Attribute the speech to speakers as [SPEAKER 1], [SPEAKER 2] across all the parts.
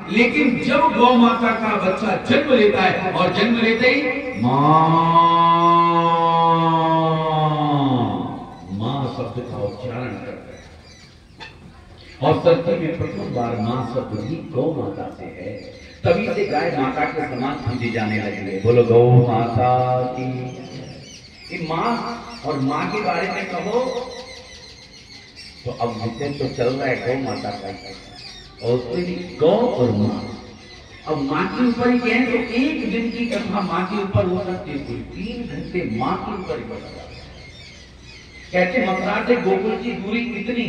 [SPEAKER 1] लेकिन जब गौ माता का बच्चा जन्म लेता है और जन्म लेते ही मां शब्द का उच्चारण करता है और सत्य में प्रथम बार मां शब्द ही गौ माता से है। तभी से गाय माता के समान पूजी जाने लगी है। बोलो गौ माता की। मां और मां के बारे में कहो तो अब विषय तो चल रहा है गौ माता का और उसमें गौ और मां। अब मां के ऊपर ही कहें तो एक दिन की कथा मां के ऊपर हो सकती है, कोई 3 घंटे मां के ऊपर ही बता। कहते मथुरा से गोकुल की दूरी कितनी,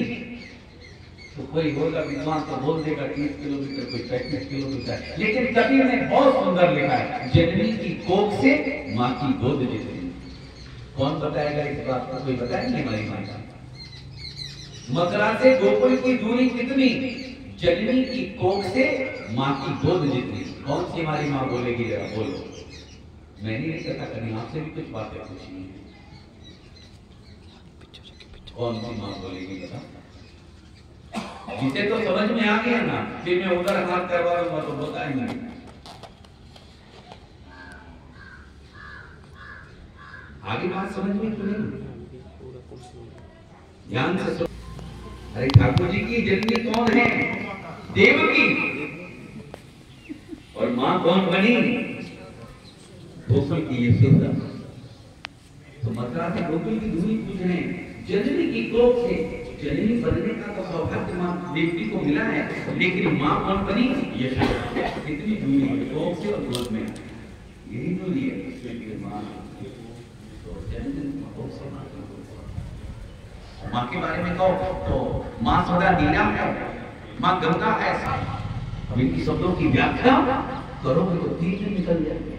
[SPEAKER 1] तो कोई होगा विद्वान तो बोल देगा 30 किलोमीटर, कोई 35 किलोमीटर, लेकिन कबीर ने बहुत सुंदर लिखा है, जननी की कोख से मां की गोद जितनी। कौन बताएगा इस बात को, कोई बताएंगे हमारी माता? मथुरा से गोकुल की दूरी कितनी, जननी की कोख से मां की गोद जितनी। कौन सी हमारी मां बोलेगी, जरा बोलो। मैं नहीं कथा करनी, आपसे भी कुछ बातें पूछनी है। कौन सी मां बोलेगी बता? जिसे तो समझ में आ गया ना, फिर मैं उधर हाथ करवा दूंगा तो बताएंगे। आगे बात समझ में क्यों नहीं? ध्यान से सुनो। अरे ठाकुर जी की जननी कौन है? देवकी। और मां कौन बनी? गोकुल की यशोदा। तो मथुरा से गोकुल की दूरी पूछ रहे हैं, जननी की कोख से जननी बनने का तो सौभाग्य मां देवकी को मिला है, लेकिन मां कौन बनी? यशोदा। कितनी दूरी है कोख से और गोद में, यही दूरी है। इसलिए मां तो जननी कोख से मां के बारे में कहो तो मां सदा नीला है, मां गंगा है। अब इनकी शब्दों की व्याख्या करोगे तो 3 दिन निकल जाएंगे।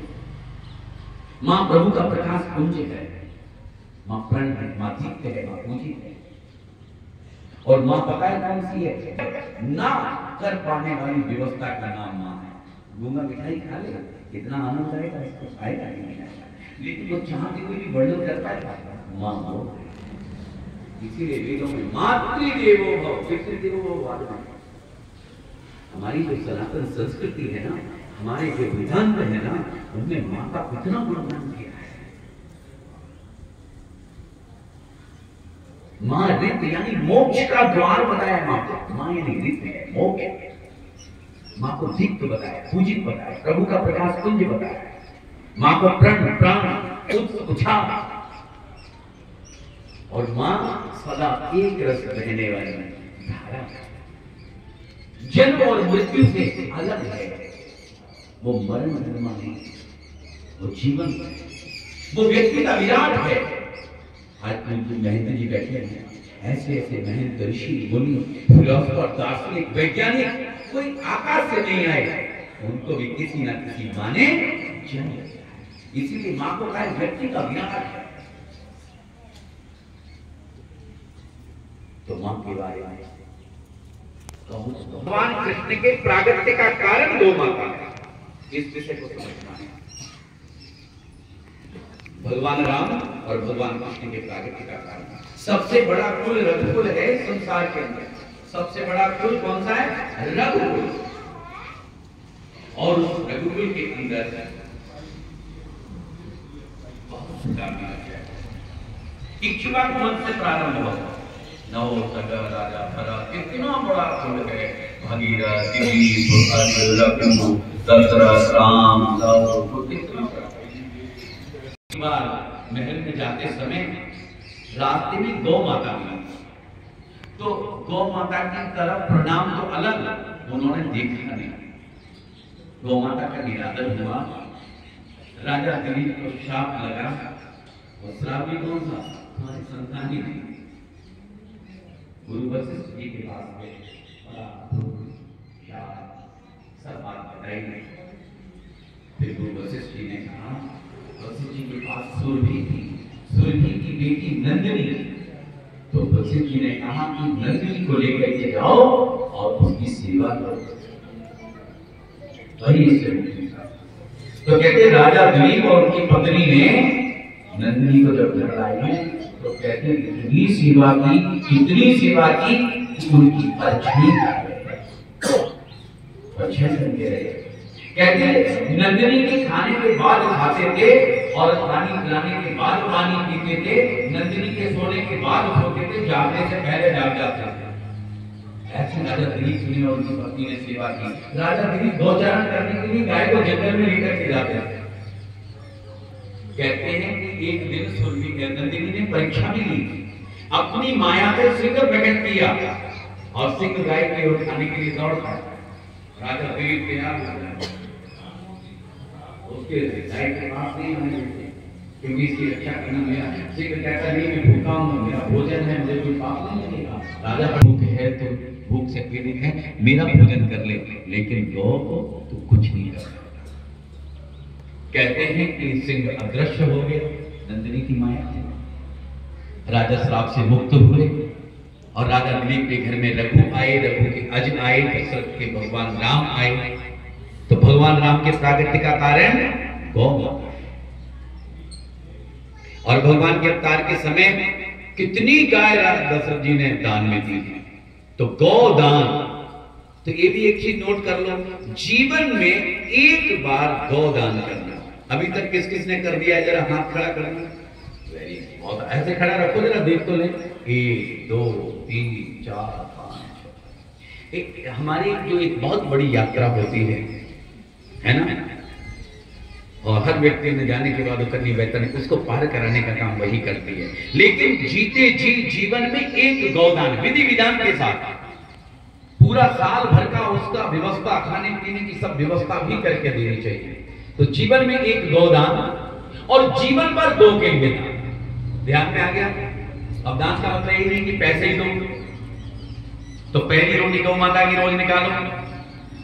[SPEAKER 1] मां प्रभु का प्रकाश पुंज है, मां प्रण है, मां दीप्त है, मां पूजित है। और मां पता है कौन सी है? ना कर पाने वाली व्यवस्था का नाम मां है। गूंगा मिठाई खा ले, कितना आनंद आएगा, इसको खाएगा नहीं, लेकिन वो चाहते कोई भी वर्णन करता है मां वो। इसीलिए वेदों में मातृदेवो भव, पितृदेवो भव वाद में। हमारी जो सनातन संस्कृति है ना, हमारे जो वेदांत है ना, उनमें मां का कितना गुणगान किया है। मां रित यानी मोक्ष का द्वार बताया मां को। मां यानी रित है, मोक्ष। मां को दीप्त बताया, पूजित बताया, प्रभु का प्रकाश कुंज बताया। मां को प्रण प्राण उछा। और मां सदा एक रस रहने वाली धारा, जन्म और मृत्यु से अलग है। वो मरण धर्म नहीं, वो जीवन है, वो व्यक्ति का विराट है। आज महंत जी बैठे हैं, ऐसे ऐसे महंत ऋषि मुनि फिलोसोफर दार्शनिक वैज्ञानिक कोई आकाश से नहीं आए, उनको भी किसी ना किसी मां ने जन्म दिया है। इसीलिए मां को कहा व्यक्ति का विराट है। तो मां के बारे में भगवान कृष्ण के प्रागट्य का कारण गौ माता है। इस विषय को समझना है। भगवान राम और भगवान कृष्ण के प्रागट्य का कारण सबसे बड़ा कुल रघुकुल है संसार के अंदर। सबसे बड़ा कुल कौन सा है? रघुकुल। और उस रघुकुल के अंदर इक्ष्वाकु वंश से प्रारंभ हुआ। नौ सगा राजा भरा, कितना बड़ा कुल है। भगीरथ, दशरथ, राम, लव, महल में जाते समय रास्ते में गौ माता मिली। तो गौ माता की तरफ प्रणाम तो अलग उन्होंने देखा नहीं। गौ माता का निरादर हुआ। राजा दिलीप को श्राप लगा। और श्राप भी कौन सा? हमारी संतान ही थी। गुरु वशिष्ठ जी के पास गए, सब बात बताई। फिर गुरु वशिष्ठ जी ने कहा, वशिष्ठ जी के पास सुरभि थी, सुरभि की बेटी नंदिनी। तो वशिष्ठ जी ने कहा कि नंदिनी को लेकर के जाओ और उसकी सेवा करो। वही इससे मुक्ति था। तो कहते राजा दिलीप और उनकी पत्नी ने नंदिनी को जब घर लाए तो कहते इतनी सेवा की, इतनी सेवा की कि उनकी परछाई छह दे रहे। कहते नंदिनी के खाने के बाद खाते थे और पानी पिलाने के बाद पानी पीते थे, नंदिनी के सोने के बाद सोते थे, जागने से पहले जाग जाते थे। ऐसे राजा दिलीप ने और उनकी पत्नी ने सेवा की। राजा दिलीप गौचारण करने के लिए गाय को जंगल में लेकर के जाते थे। कहते हैं कि एक दिन सुरभि नंदिनी ने परीक्षा भी ली, अपनी माया से सिंह प्रकट किया और सिंह गाय के उठाने के लिए दौड़ पड़ा। राजा दिलीप तैयार उसके गाय के पास नहीं आने देते, क्योंकि इसकी रक्षा करना मेरा। सिंह कहता नहीं, मैं भूखा हूँ, मेरा भोजन है, मुझे कोई पाप नहीं लगेगा। राजा भूख है तो भूख से पीड़ित है, मेरा भोजन कर ले, लेकिन गौ को तो कुछ नहीं कर। कहते हैं कि सिंह अदृश्य हो गए नंदिनी की माया से, राजा श्राप से मुक्त हुए और राजा दिलीप के घर में रघु आए, रघु के अज आए, दशरथ के भगवान राम आए। तो भगवान राम के प्रागट्य का कारण गौ माता, और भगवान के अवतार के समय कितनी गाय दशरथ जी ने दान में दी। तो गौ दान, तो ये भी एक चीज नोट कर लो, जीवन में एक बार गौ दान करना। अभी तक किस किस ने कर दिया है? जरा हाथ खड़ा करना। वेरी बहुत, ऐसे खड़ा रखो जरा, देख तो ले। 1 2 3 4 5। एक हमारी जो एक बहुत बड़ी यात्रा होती है ना, और हर व्यक्ति में जाने के बाद उतरनी वेतन उसको पार कराने का काम वही करती है। लेकिन जीते जी जीवन में एक गौदान विधि विधान के साथ, पूरा साल भर का उसका व्यवस्था, खाने पीने की सब व्यवस्था भी करके देनी चाहिए। तो जीवन में एक गौदान और जीवन पर 2 के दान। ध्यान में आ गया? अब दान का मतलब ये नहीं कि पैसे ही दो। तो पहली रोटी गौ माता की रोज निकालो।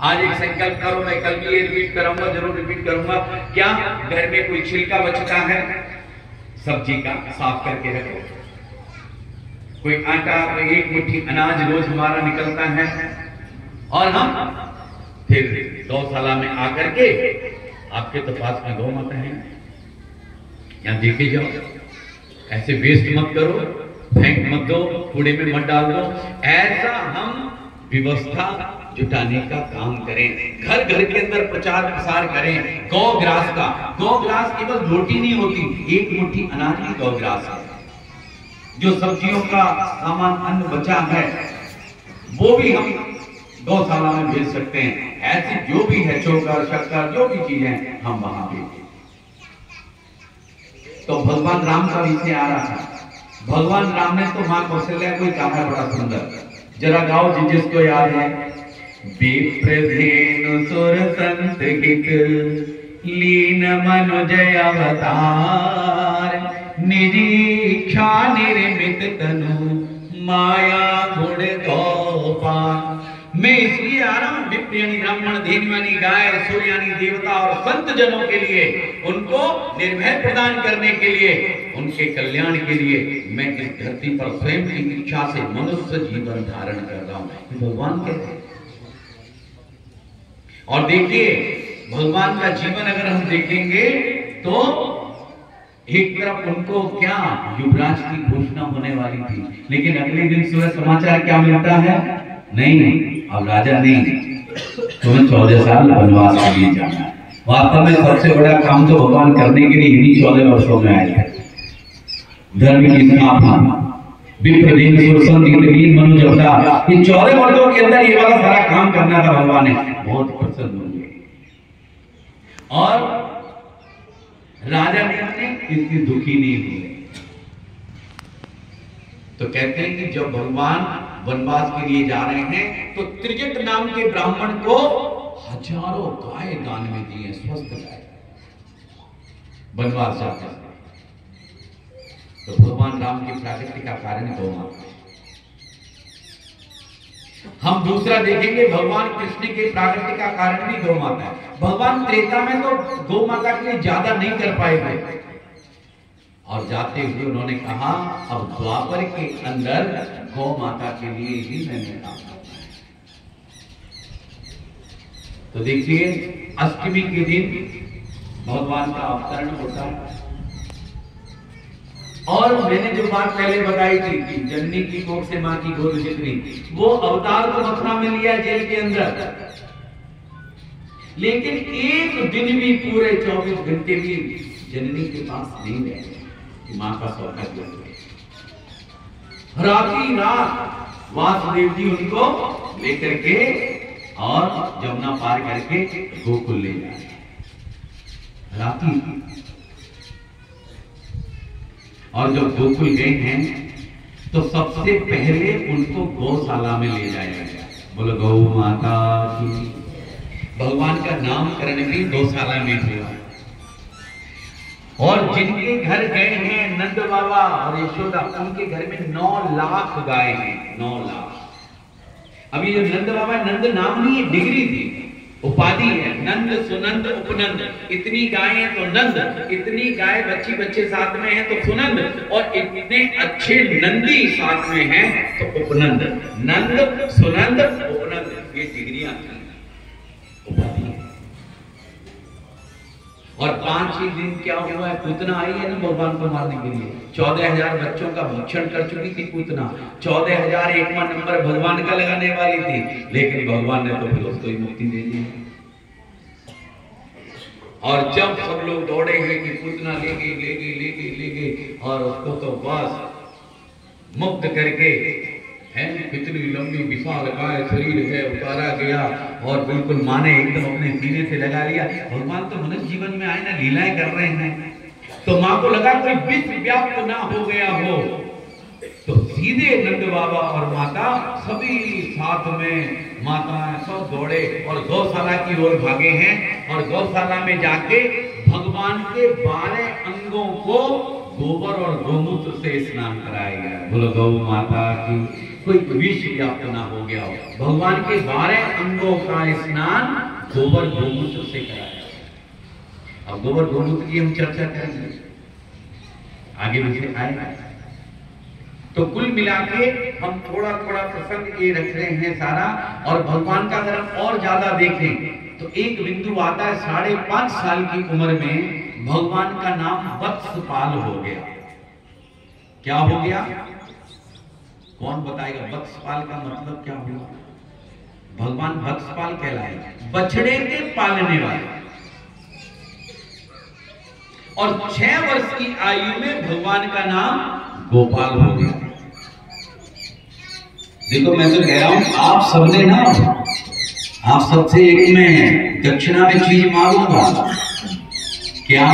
[SPEAKER 1] आज एक संकल्प करो, मैं कल भी ये रिपीट करूंगा, जरूर रिपीट करूंगा। क्या घर में कोई छिलका बचता है सब्जी का, साफ करके रखो। कोई आटा, कोई एक मुट्ठी अनाज रोज हमारा निकलता है, और हम फिर गौशाला में आकर के, आपके तो पास में गौ माता है, यहां देखे जाओ, ऐसे वेस्ट मत करो, फेंक मत दो, कूड़े में मत डाल दो। ऐसा हम व्यवस्था जुटाने का काम करें, घर घर के अंदर प्रचार प्रसार करें गौग्रास का। गौग्रास केवल रोटी नहीं होती, एक मुट्ठी अनाज भी गौग्रास है। जो सब्जियों का सामान अन्न बचा है वो भी हम गौशाला में भेज सकते हैं। ऐसी जो भी है, चोकर शक्कर जो भी चीजें हम वहां भेजें। तो भगवान राम का विषय आ रहा था। भगवान राम ने तो मां कौशल्या को ही कहा है बड़ा सुंदर, जरा गाओ जिसको याद है। विप्रधेनु सुर संत हित लीन मनुजय अवतार, निरीक्षा निर्मित तनु माया गुण गोपाल। मैं इसलिए आ रहा हूं, विप्र यानी ब्राह्मण, धेनु यानी गाय, सूर्य यानी देवता, और संत जनों के लिए, उनको निर्भय प्रदान करने के लिए, उनके कल्याण के लिए मैं इस धरती पर स्वयं की इच्छा से मनुष्य जीवन धारण कर रहा हूं। भगवान कहते हैं। और देखिए भगवान का जीवन अगर हम देखेंगे तो एक तरफ उनको क्या युवराज की घोषणा होने वाली थी, लेकिन अगले दिन सुबह समाचार क्या मिलता है? नहीं, अब राजा नहीं, तुम्हें 14 साल वनवास के लिए जाना है। वास्तव में सबसे बड़ा काम तो भगवान करने के लिए इन्हीं 14 वर्षों में आए थे। धर्म की स्थापना, विप्रधेनु सुर संत हित मनुज अवतार, इन 14 वर्षों के अंदर ये वाला सारा काम करना था। भगवान ने बहुत प्रसन्न हुए, और राजा ने इसकी दुखी नहीं हुए। तो कहते हैं कि जब भगवान वनवास के लिए जा रहे हैं तो त्रिजट नाम के ब्राह्मण को हजारों गाय दान में दिए, स्वस्थ गाय, वनवास जाते हैं। तो भगवान राम की प्राकृति का कारण गौ माता। हम दूसरा देखेंगे, भगवान कृष्ण के प्राकृति का कारण भी गौ माता है। भगवान त्रेता में तो गौ माता के लिए ज्यादा नहीं कर पाए थे, और जाते हुए उन्होंने कहा अब द्वापर के अंदर गौ माता के लिए ही मैंने काम करना है। तो देखिए अष्टमी के दिन भगवान का अवतरण होता है, और मैंने जो बात पहले बताई थी कि जननी की कोख से मां की गोद जितनी, वो अवतार को मथुरा में लिया जेल के अंदर, लेकिन एक दिन भी पूरे 24 घंटे भी जननी के पास नहीं गए कि मां का सौभाग्य हो गया। राती रात वासुदेव जी उनको लेकर के और जमुना पार करके गोकुल ले जाए। राती और जब गोकुल गए हैं तो सबसे पहले उनको गौशाला में ले जाया गया। बोलो गौ माता की। भगवान का नामकरण भी गौशाला में हुआ। और जिनके घर गए हैं नंद बाबा और यशोदा, उनके घर में 9 लाख गाय हैं। 9 लाख। अभी जो नंद बाबा, नंद नाम नहीं, डिग्री थी, उपाधि है। नंद, सुनंद, उपनंद। इतनी गाय है तो नंद, इतनी गाय बच्ची बच्चे साथ में है तो सुनंद, और इतने अच्छे नंदी साथ में है तो उपनंद। नंद, सुनंद, उपनंद, ये डिग्रियां उपाधि है। और 5 ही दिन क्या हुआ है, पूतना आई है ना भगवान को मारने के लिए। 14,000 बच्चों का भक्षण कर चुकी थी पूतना। 14,001वां नंबर भगवान का लगाने वाली थी, लेकिन भगवान ने तो फिर उसको ही मुक्ति दे दी। और जब सब लोग दौड़े हैं कि पूतना ले गई और उसको तो बस मुक्त करके है, कितनी लंबी विशाल काय शरीर है, उतारा गया और बिल्कुल माने एकदम अपने सीने से लगा लिया। भगवान तो मनुष्य जीवन में आए ना, लीलाएं कर रहे हैं, तो मां को लगा कोई विश्व व्याप्त ना हो गया हो, तो सीधे नंद बाबा और माता सभी साथ में, माताएं सब दौड़े और गौशाला की ओर भागे हैं। और गौशाला में जाके भगवान के 12 अंगों को गोबर और गोमूत्र से स्नान कराया गया। बोलो गौ माता की। कोई विष व्याप्त ना हो गया हो। भगवान के 12 अंगों का स्नान गोबर गोमूत्र से कराया। अब गोबर गोमूत्र की हम चर्चा करेंगे, आगे विषय आएगा। तो कुल मिला के हम थोड़ा थोड़ा प्रसंग ये रख रहे हैं सारा। और भगवान का अगर हम और ज्यादा देखें तो एक बिंदु आता है 5.5 साल की उम्र में भगवान का नाम वत्सपाल हो गया। क्या हो गया? कौन बताएगा वत्सपाल का मतलब क्या हुआ? भगवान वत्सपाल कहलाए, बछड़े के पालने वाले। और 6 वर्ष की आयु में भगवान का नाम गोपाल हो गया। देखो मैं तो कह रहा हूं, आप सबने ना, आप सबसे एक में दक्षिणा में चीज मांगूंगा। क्या?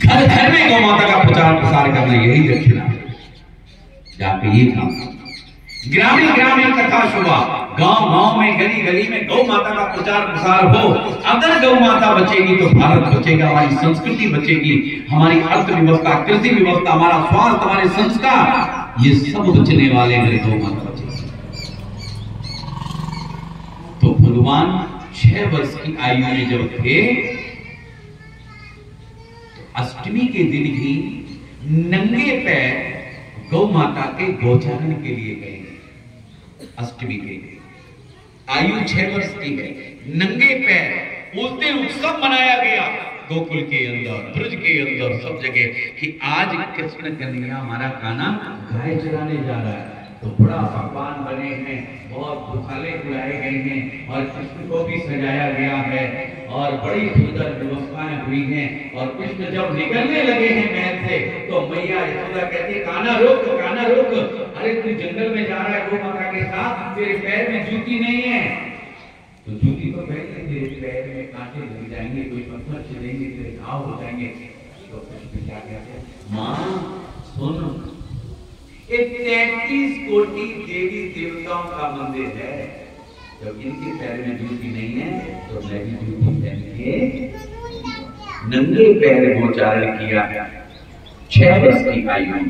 [SPEAKER 1] घर घर में गौ माता का प्रचार प्रसार करना, यही दक्षिणा। जाके ये काम, ग्रामीण ग्रामीण कथा शुभा, गांव गांव में, गली गली में गौ माता का प्रचार प्रसार हो। अगर गौ माता बचेगी तो भारत बचेगा, हमारी संस्कृति बचेगी, हमारी अर्थव्यवस्था, कृषि व्यवस्था, हमारा स्वास्थ्य, हमारे संस्कार, ये सब बचने वाले हैं गौ माता बचेगी। तो भगवान 6 वर्ष की आयु में जब थे, तो अष्टमी के दिन ही नंगे पैर गौ माता के गोचारण के लिए गए। अष्टमी के आयु 6 वर्ष की है, नंगे पैर। उस दिन उत्सव मनाया गया गोकुल के अंदर, ब्रज के अंदर, सब जगह कि आज कृष्ण कन्हैया हमारा कान्हा गाय चराने जा रहा है। तो बड़ा पकवान बने हैं, बहुत भूखाले बुलाए गए हैं और कृष्ण को भी सजाया गया है और बड़ी सुंदर व्यवस्थाएं हुई हैं। और कृष्ण जब निकलने लगे हैं महल से तो मैया यशोदा कहती, कान्हा रुक, कान्हा रुक, अरे तू जंगल में जा रहा है गौ माता के साथ, तेरे पैर में जूती नहीं है। तो जूती तो पहले तेरे पैर में कांटे लग जाएंगे, कोई पत्थर छिलेंगे, तेरे घाव हो जाएंगे। तो कृष्ण क्या कहते हैं, मां सुन, 33 कोटि देवी देवताओं का मंदिर है, जब इनके पैर में जूती नहीं है तो मैं भी जूती पहन के नंगे पैर गोचारण किया 6 वर्ष की आयु में।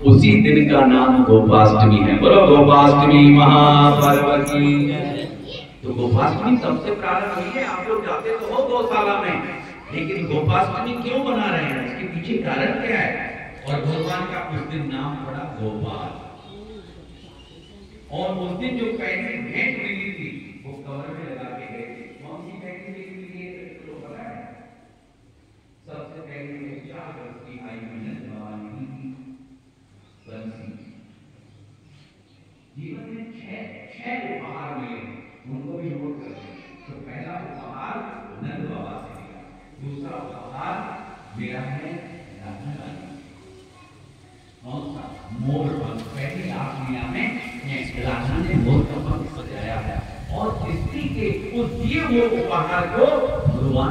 [SPEAKER 1] उसी दिन का नाम गोपाष्टमी है। बोलो गोपाष्टमी महापर्व की। तो गोपाष्टमी तब से प्रारंभ हुई है। आप लोग जाते तो हो गौशाला में, लेकिन गोपाष्टमी क्यों मना रहे हैं, इसके पीछे कारण क्या है? और भगवान का उस दिन नाम पड़ा गोपाल। और उस दिन जो पहली भेंट मिली थी वो कवर में लगा के गए थे। कौन सी भेंट मिली थी तो पता है? सबसे पहले 4 वर्ष की आयु में जवानी की बंसी। जीवन में 6 उपहार मिले, उनको भी मेरा है राधा रानी। कौन सा? मोर पंख। पहली आत्मिया में राधा ने मोर का पंख सजाया है और स्त्री के उस दिए हुए उपहार को भगवान